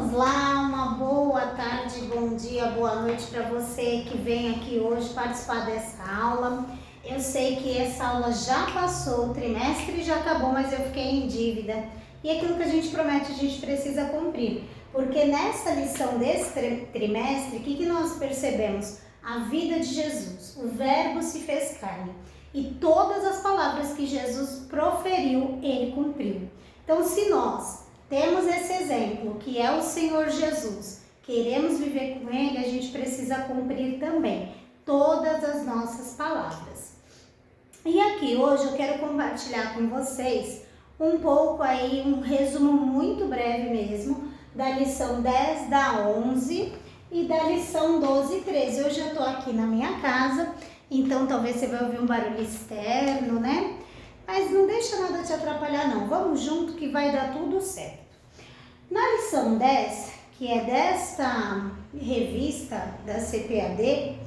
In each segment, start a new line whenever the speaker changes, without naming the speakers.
Vamos lá, uma boa tarde, bom dia, boa noite para você que vem aqui hoje participar dessa aula. Eu sei que essa aula já passou, o trimestre já acabou, mas eu fiquei em dívida. E aquilo que a gente promete, a gente precisa cumprir. Porque nessa lição desse trimestre, o que nós percebemos? A vida de Jesus, o verbo se fez carne. E todas as palavras que Jesus proferiu, ele cumpriu. Então, se nós temos esse exemplo, que é o Senhor Jesus, queremos viver com Ele, a gente precisa cumprir também todas as nossas palavras. E aqui hoje eu quero compartilhar com vocês um pouco aí, um resumo muito breve mesmo, da lição 10, da 11 e da lição 12 e 13. Hoje eu tô aqui na minha casa, então talvez você vai ouvir um barulho externo, né? Mas não deixa nada te atrapalhar não, vamos junto que vai dar tudo certo. Na lição 10, que é desta revista da CPAD,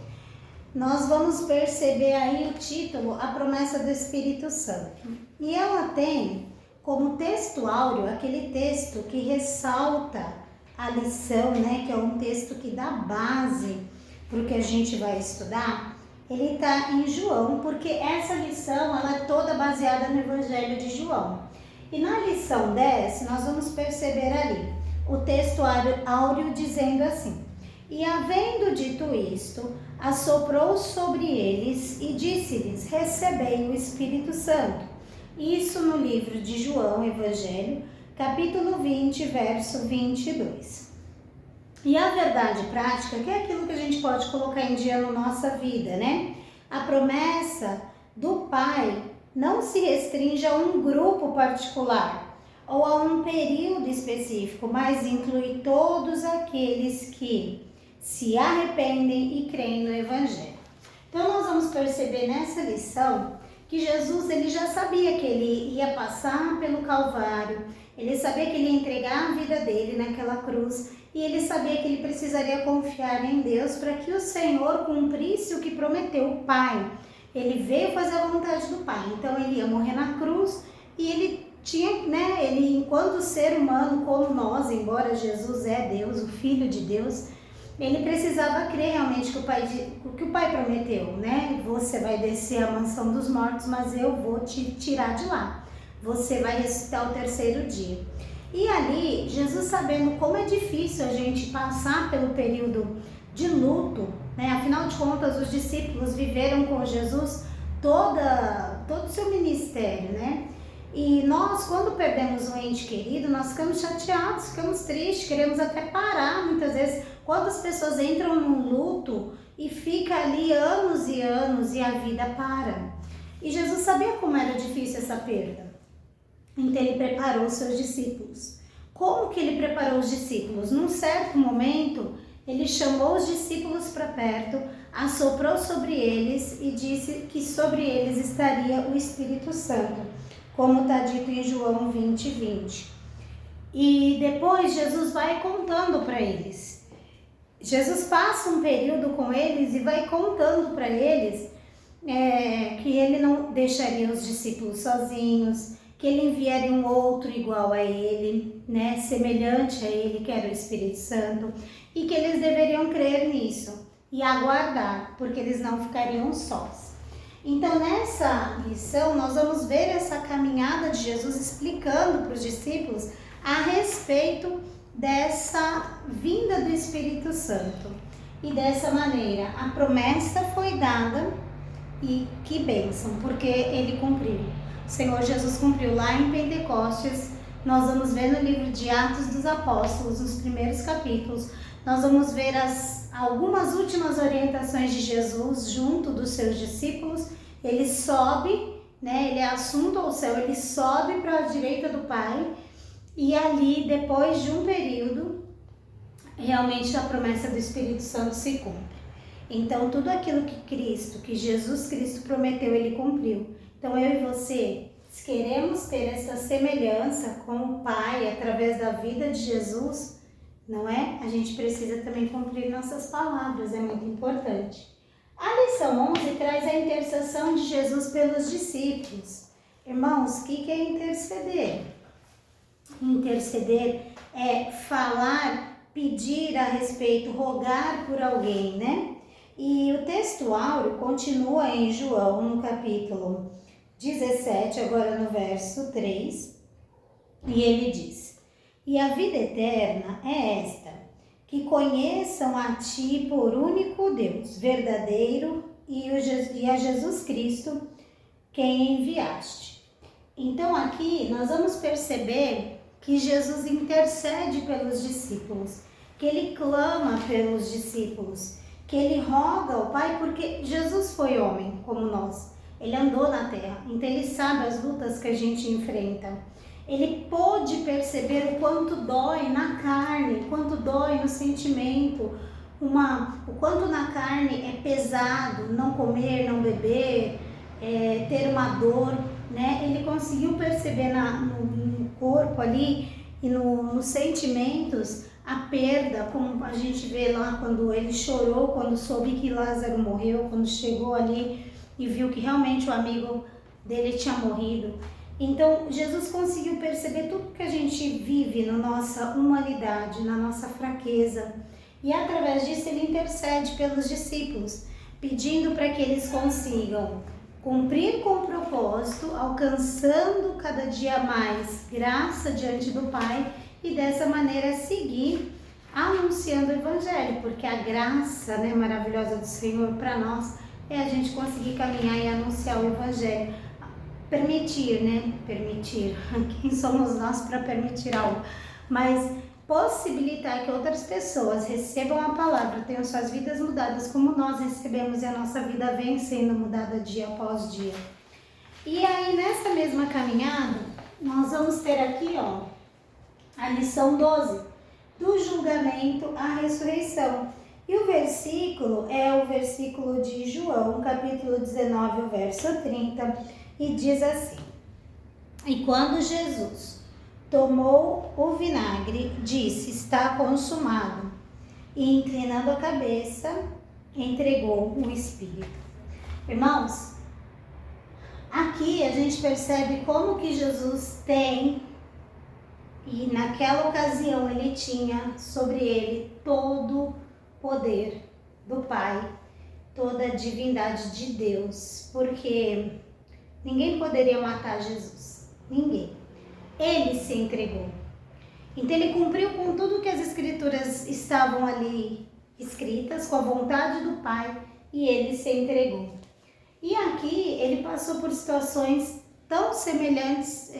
nós vamos perceber aí o título, A Promessa do Espírito Santo. E ela tem como texto áureo aquele texto que ressalta a lição, né? Que é um texto que dá base para o que a gente vai estudar. Ele está em João, porque essa lição ela é toda baseada no Evangelho de João. E na lição 10, nós vamos perceber ali o texto áureo dizendo assim: E havendo dito isto, assoprou sobre eles e disse-lhes: Recebei o Espírito Santo. Isso no livro de João, Evangelho, capítulo 20, verso 22. E a verdade prática, que é aquilo que a gente pode colocar em dia na nossa vida, né? A promessa do Pai não se restringe a um grupo particular ou a um período específico, mas inclui todos aqueles que se arrependem e creem no Evangelho. Então nós vamos perceber nessa lição que Jesus ele já sabia que ele ia passar pelo Calvário, ele sabia que ele ia entregar a vida dele naquela cruz e ele sabia que ele precisaria confiar em Deus para que o Senhor cumprisse o que prometeu o Pai. Ele veio fazer a vontade do Pai, então ele ia morrer na cruz e ele tinha, né, ele enquanto ser humano como nós, embora Jesus é Deus, o Filho de Deus, ele precisava crer realmente que o Pai prometeu, né? Você vai descer à mansão dos mortos, mas eu vou te tirar de lá. Você vai ressuscitar ao terceiro dia. E ali, Jesus sabendo como é difícil a gente passar pelo período de luto, né? Afinal de contas, os discípulos viveram com Jesus todo o seu ministério, né? E nós, quando perdemos um ente querido, nós ficamos chateados, ficamos tristes, queremos até parar. Muitas vezes, quantas pessoas entram num luto e fica ali anos e anos e a vida para. E Jesus sabia como era difícil essa perda. Então ele preparou os seus discípulos. Como que ele preparou os discípulos? Num certo momento, ele chamou os discípulos para perto, assoprou sobre eles e disse que sobre eles estaria o Espírito Santo, como está dito em João 20, 20. E depois Jesus vai contando para eles. Jesus passa um período com eles e vai contando para eles que ele não deixaria os discípulos sozinhos, que ele enviaria um outro igual a ele, né, semelhante a ele, que era o Espírito Santo, e que eles deveriam crer nisso e aguardar, porque eles não ficariam sós. Então, nessa lição, nós vamos ver essa caminhada de Jesus explicando para os discípulos a respeito dessa vinda do Espírito Santo. E dessa maneira, a promessa foi dada e que bênção, porque ele cumpriu. O Senhor Jesus cumpriu lá em Pentecostes. Nós vamos ver no livro de Atos dos Apóstolos, nos primeiros capítulos, nós vamos ver algumas últimas orientações de Jesus junto dos seus discípulos. Ele sobe, né, ele é assunto ao céu, ele sobe para a direita do Pai e ali, depois de um período, realmente a promessa do Espírito Santo se cumpre. Então, tudo aquilo que Jesus Cristo prometeu, ele cumpriu. Então, eu e você, se queremos ter essa semelhança com o Pai através da vida de Jesus, não é? A gente precisa também cumprir nossas palavras, é muito importante. A lição 11 traz a intercessão de Jesus pelos discípulos. Irmãos, o que é interceder? Interceder é falar, pedir a respeito, rogar por alguém, né? E o texto áureo continua em João, no capítulo 17, agora no verso 3, e ele diz: E a vida eterna é esta, que conheçam a Ti por único Deus, verdadeiro, e a Jesus Cristo, quem enviaste. Então aqui nós vamos perceber que Jesus intercede pelos discípulos, que ele clama pelos discípulos, que ele roga ao Pai, porque Jesus foi homem como nós. Ele andou na terra, então ele sabe as lutas que a gente enfrenta. Ele pôde perceber o quanto dói na carne, o quanto dói no sentimento, o quanto na carne é pesado não comer, não beber, ter uma dor, né? Ele conseguiu perceber no corpo ali e nos sentimentos a perda, como a gente vê lá quando ele chorou, quando soube que Lázaro morreu, quando chegou ali e viu que realmente o amigo dele tinha morrido. Então, Jesus conseguiu perceber tudo que a gente vive na nossa humanidade, na nossa fraqueza. E através disso ele intercede pelos discípulos, pedindo para que eles consigam cumprir com o propósito, alcançando cada dia mais graça diante do Pai e dessa maneira seguir anunciando o Evangelho, porque a graça, né, maravilhosa do Senhor para nós é a gente conseguir caminhar e anunciar o Evangelho. Permitir, né? Permitir. Quem somos nós para permitir algo? Mas possibilitar que outras pessoas recebam a palavra, tenham suas vidas mudadas como nós recebemos e a nossa vida vem sendo mudada dia após dia. E aí, nessa mesma caminhada, nós vamos ter aqui, ó, a lição 12, do julgamento à ressurreição. E o versículo é o versículo de João, capítulo 19, o verso 30, e diz assim: E quando Jesus tomou o vinagre, disse: Está consumado. E inclinando a cabeça, entregou o Espírito. Irmãos, aqui a gente percebe como que Jesus tem, e naquela ocasião ele tinha sobre ele todo o poder do Pai, toda a divindade de Deus, porque ninguém poderia matar Jesus, ninguém. Ele se entregou. Então ele cumpriu com tudo que as escrituras estavam ali escritas, com a vontade do Pai, e ele se entregou. E aqui ele passou por situações tão semelhantes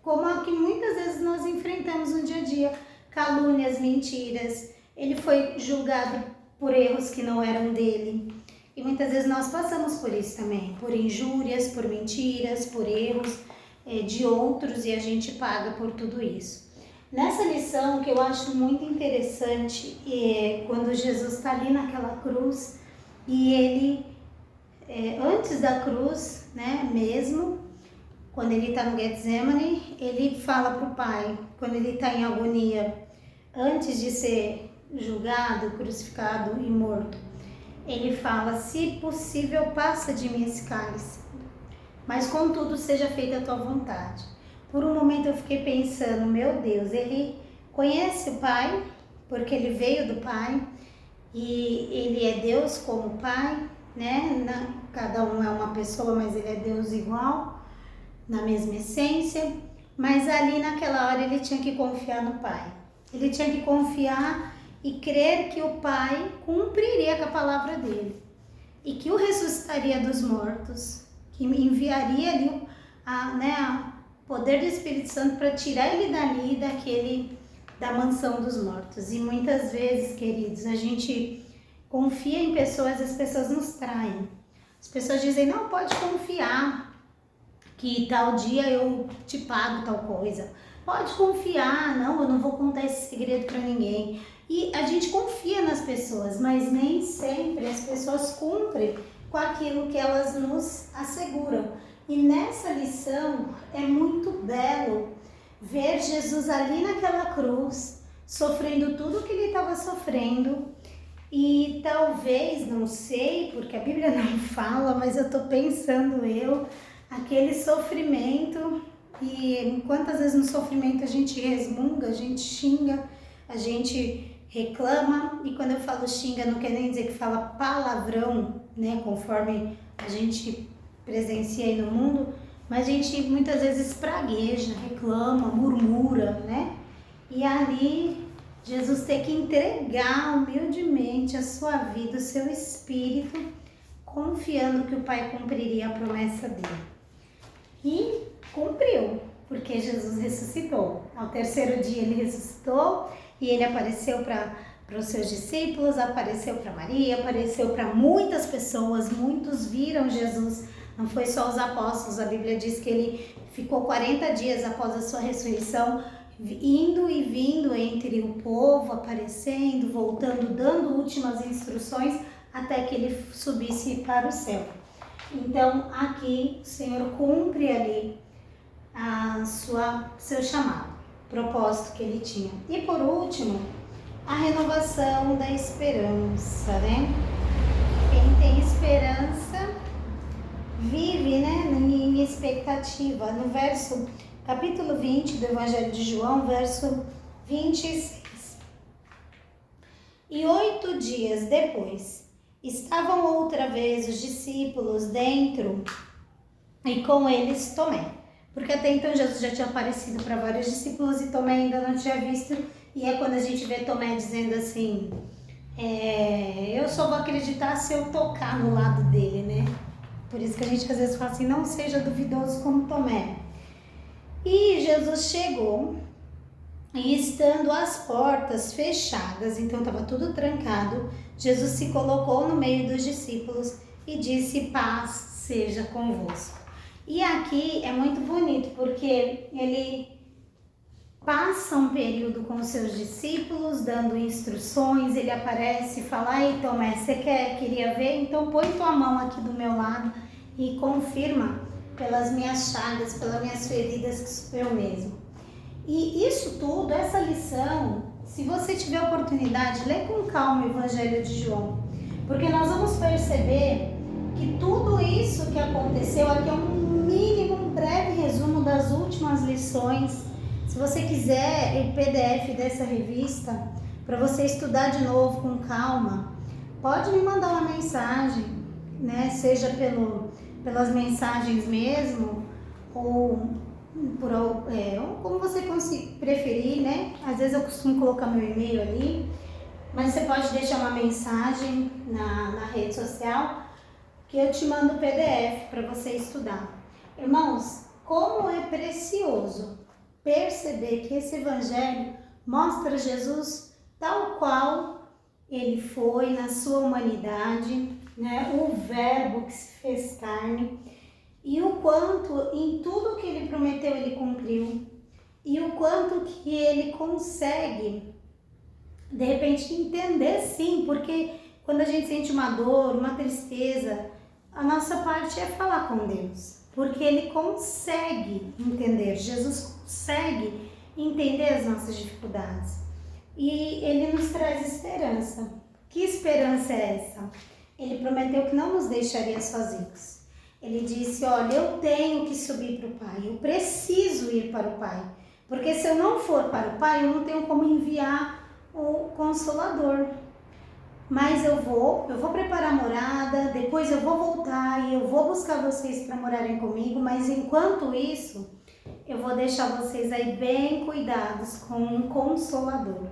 como a que muitas vezes nós enfrentamos no dia a dia, calúnias, mentiras. Ele foi julgado por erros que não eram dele. E muitas vezes nós passamos por isso também, por injúrias, por mentiras, por erros de outros, e a gente paga por tudo isso. Nessa lição que eu acho muito interessante, quando Jesus está ali naquela cruz, e ele, antes da cruz, né, mesmo, quando ele está no Getsemane, ele fala para o Pai, quando ele está em agonia, antes de ser julgado, crucificado e morto, ele fala: se possível, passa de mim esse cálice, mas contudo seja feita a tua vontade. Por um momento eu fiquei pensando, meu Deus, ele conhece o Pai, porque ele veio do Pai, e ele é Deus como Pai, né? Cada um é uma pessoa, mas ele é Deus igual, na mesma essência. Mas ali naquela hora ele tinha que confiar no Pai. Ele tinha que confiar e crer que o Pai cumpriria com a palavra dele e que o ressuscitaria dos mortos, que enviaria ali o poder do Espírito Santo para tirar ele dali, da mansão dos mortos. E muitas vezes, queridos, a gente confia em pessoas, as pessoas nos traem. As pessoas dizem: não, pode confiar que tal dia eu te pago tal coisa. Pode confiar, não, eu não vou contar esse segredo para ninguém. E a gente confia nas pessoas, mas nem sempre as pessoas cumprem com aquilo que elas nos asseguram. E nessa lição é muito belo ver Jesus ali naquela cruz, sofrendo tudo que ele estava sofrendo. E talvez, não sei, porque a Bíblia não fala, mas eu estou pensando aquele sofrimento E quantas vezes no sofrimento a gente resmunga, a gente xinga, a gente reclama, e quando eu falo xinga não quer nem dizer que fala palavrão, né, conforme a gente presencia aí no mundo, mas a gente muitas vezes pragueja, reclama, murmura, né? E ali Jesus tem que entregar humildemente a sua vida, o seu espírito, confiando que o Pai cumpriria a promessa dele. E cumpriu, porque Jesus ressuscitou. Ao terceiro dia ele ressuscitou e ele apareceu para os seus discípulos, apareceu para Maria, apareceu para muitas pessoas, muitos viram Jesus. Não foi só os apóstolos, a Bíblia diz que ele ficou 40 dias após a sua ressurreição, indo e vindo entre o povo, aparecendo, voltando, dando últimas instruções, até que ele subisse para o céu. Então, aqui o Senhor cumpre ali seu chamado, propósito que ele tinha. E por último, a renovação da esperança, né? Quem tem esperança vive, né, em expectativa. No capítulo 20 do Evangelho de João, verso 26. E 8 dias depois, estavam outra vez os discípulos dentro e com eles Tomé. Porque até então Jesus já tinha aparecido para vários discípulos e Tomé ainda não tinha visto. E é quando a gente vê Tomé dizendo assim, eu só vou acreditar se eu tocar no lado dele, né? Por isso que a gente às vezes fala assim, não seja duvidoso como Tomé. E Jesus chegou e estando as portas fechadas, então estava tudo trancado, Jesus se colocou no meio dos discípulos e disse, paz seja convosco. E aqui é muito bonito, porque ele passa um período com os seus discípulos, dando instruções, ele aparece e fala, aí Tomé, você queria ver? Então põe tua mão aqui do meu lado e confirma pelas minhas chagas, pelas minhas feridas que sou eu mesmo. E isso tudo, essa lição, se você tiver oportunidade, lê com calma o Evangelho de João, porque nós vamos perceber que tudo isso que aconteceu aqui é um breve resumo das últimas lições. Se você quiser o PDF dessa revista, para você estudar de novo com calma, pode me mandar uma mensagem, né? Seja pelas mensagens mesmo, ou como você preferir, né? Às vezes eu costumo colocar meu e-mail ali, mas você pode deixar uma mensagem na rede social que eu te mando o PDF para você estudar. Irmãos, como é precioso perceber que esse evangelho mostra Jesus tal qual ele foi na sua humanidade, né? O verbo que se fez carne, e o quanto em tudo que ele prometeu ele cumpriu, e o quanto que ele consegue de repente entender, sim, porque quando a gente sente uma dor, uma tristeza, a nossa parte é falar com Deus, porque ele consegue entender, Jesus consegue entender as nossas dificuldades e ele nos traz esperança. Que esperança é essa? Ele prometeu que não nos deixaria sozinhos. Ele disse, olha, eu tenho que subir para o Pai, eu preciso ir para o Pai, porque se eu não for para o Pai, eu não tenho como enviar o Consolador. Mas eu vou preparar a morada, depois eu vou voltar e eu vou buscar vocês para morarem comigo, mas enquanto isso, eu vou deixar vocês aí bem cuidados com um Consolador,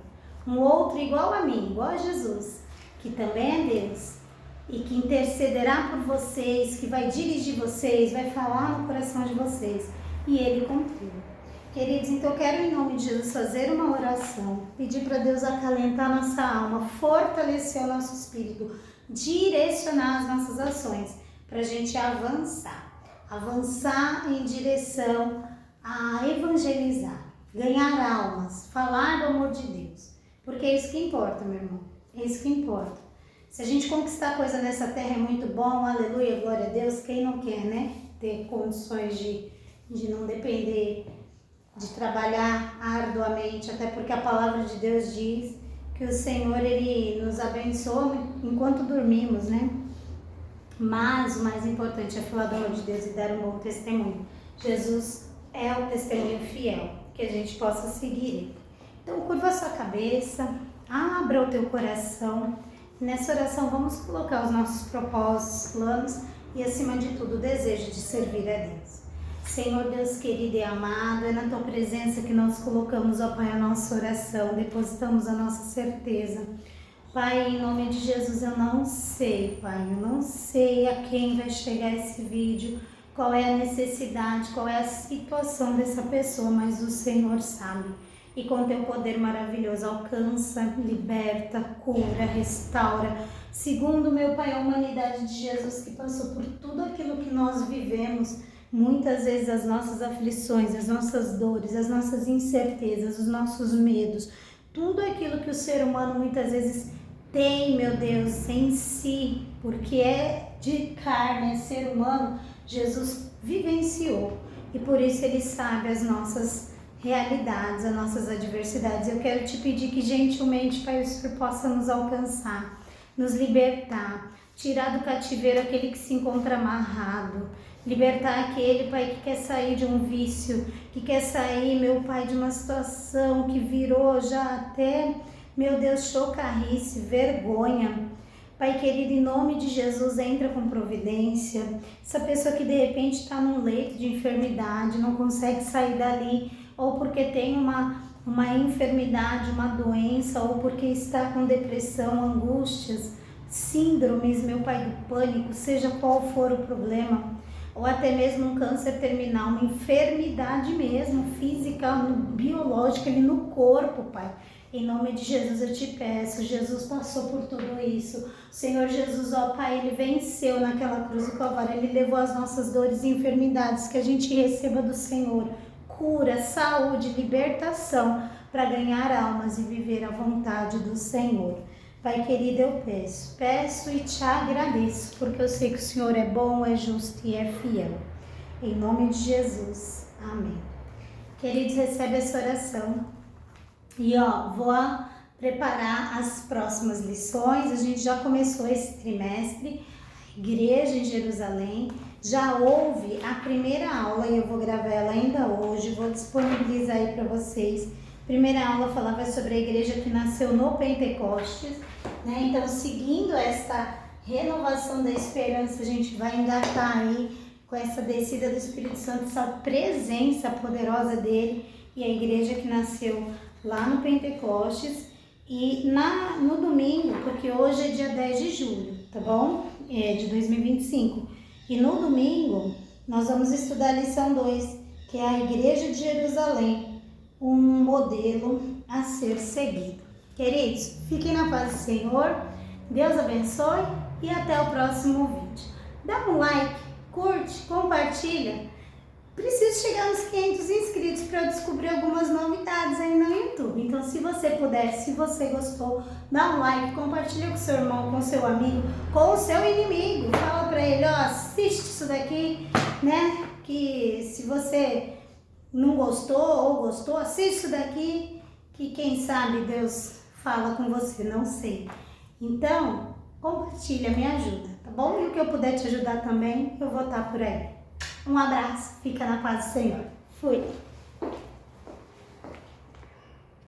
um outro igual a mim, igual a Jesus, que também é Deus, e que intercederá por vocês, que vai dirigir vocês, vai falar no coração de vocês, e ele cumpriu. Queridos, então eu quero em nome de Jesus fazer uma oração, pedir para Deus acalentar nossa alma, fortalecer o nosso espírito, direcionar as nossas ações, para a gente avançar em direção a evangelizar, ganhar almas, falar do amor de Deus, porque é isso que importa, meu irmão, é isso que importa. Se a gente conquistar coisa nessa terra é muito bom, aleluia, glória a Deus, quem não quer, né, ter condições de não depender, de trabalhar arduamente, até porque a palavra de Deus diz que o Senhor, ele nos abençoa enquanto dormimos, né? Mas o mais importante é falar do amor de Deus e dar um bom testemunho. Jesus é o testemunho fiel, que a gente possa seguir ele. Então, curva a sua cabeça, abra o teu coração. Nessa oração, vamos colocar os nossos propósitos, planos e, acima de tudo, o desejo de servir a Deus. Senhor Deus querido e amado, é na Tua presença que nós colocamos, ó Pai, a nossa oração, depositamos a nossa certeza. Pai, em nome de Jesus, eu não sei, Pai, eu não sei a quem vai chegar esse vídeo, qual é a necessidade, qual é a situação dessa pessoa, mas o Senhor sabe. E com Teu poder maravilhoso alcança, liberta, cura, restaura. Segundo, meu Pai, a humanidade de Jesus que passou por tudo aquilo que nós vivemos, muitas vezes as nossas aflições, as nossas dores, as nossas incertezas, os nossos medos, tudo aquilo que o ser humano muitas vezes tem, meu Deus, em si, porque é de carne, é ser humano, Jesus vivenciou e por isso Ele sabe as nossas realidades, as nossas adversidades. Eu quero te pedir que gentilmente, Pai, o Senhor possa nos alcançar, nos libertar, tirar do cativeiro aquele que se encontra amarrado, libertar aquele, Pai, que quer sair de um vício, que quer sair, meu Pai, de uma situação que virou já até, meu Deus, chocarrice, vergonha. Pai querido, em nome de Jesus, entra com providência. Essa pessoa que de repente está num leito de enfermidade, não consegue sair dali, ou porque tem uma enfermidade, uma doença, ou porque está com depressão, angústias, síndromes, meu Pai, do pânico, seja qual for o problema, ou até mesmo um câncer terminal, uma enfermidade mesmo, física, biológica, ali no corpo, Pai. Em nome de Jesus eu te peço, Jesus passou por tudo isso. O Senhor Jesus, ó Pai, Ele venceu naquela cruz do Calvário, Ele levou as nossas dores e enfermidades, que a gente receba do Senhor cura, saúde, libertação, para ganhar almas e viver a vontade do Senhor. Pai querido, eu peço e te agradeço, porque eu sei que o Senhor é bom, é justo e é fiel. Em nome de Jesus, amém. Queridos, recebe essa oração. E vou preparar as próximas lições. A gente já começou esse trimestre, Igreja em Jerusalém. Já houve a primeira aula e eu vou gravar ela ainda hoje, vou disponibilizar aí para vocês. Primeira aula falava sobre a igreja que nasceu no Pentecostes, né? Então, seguindo esta renovação da esperança, a gente vai engatar aí com essa descida do Espírito Santo, essa presença poderosa dele, e a igreja que nasceu lá no Pentecostes. E no domingo, porque hoje é dia 10 de julho, tá bom? De 2025. E no domingo, nós vamos estudar a lição 2, que é a Igreja de Jerusalém, um modelo a ser seguido. Queridos, fiquem na paz do Senhor, Deus abençoe e até o próximo vídeo. Dá um like, curte, compartilha. Preciso chegar nos 500 inscritos para eu descobrir algumas novidades aí no YouTube. Então, se você puder, se você gostou, dá um like, compartilha com seu irmão, com seu amigo, com o seu inimigo. Fala para ele, assiste isso daqui, né? Que se você não gostou ou gostou, assiste isso daqui, que quem sabe Deus fala com você, não sei. Então, compartilha, me ajuda, tá bom? E o que eu puder te ajudar também, eu vou estar por aí. Um abraço, fica na paz do Senhor. Fui!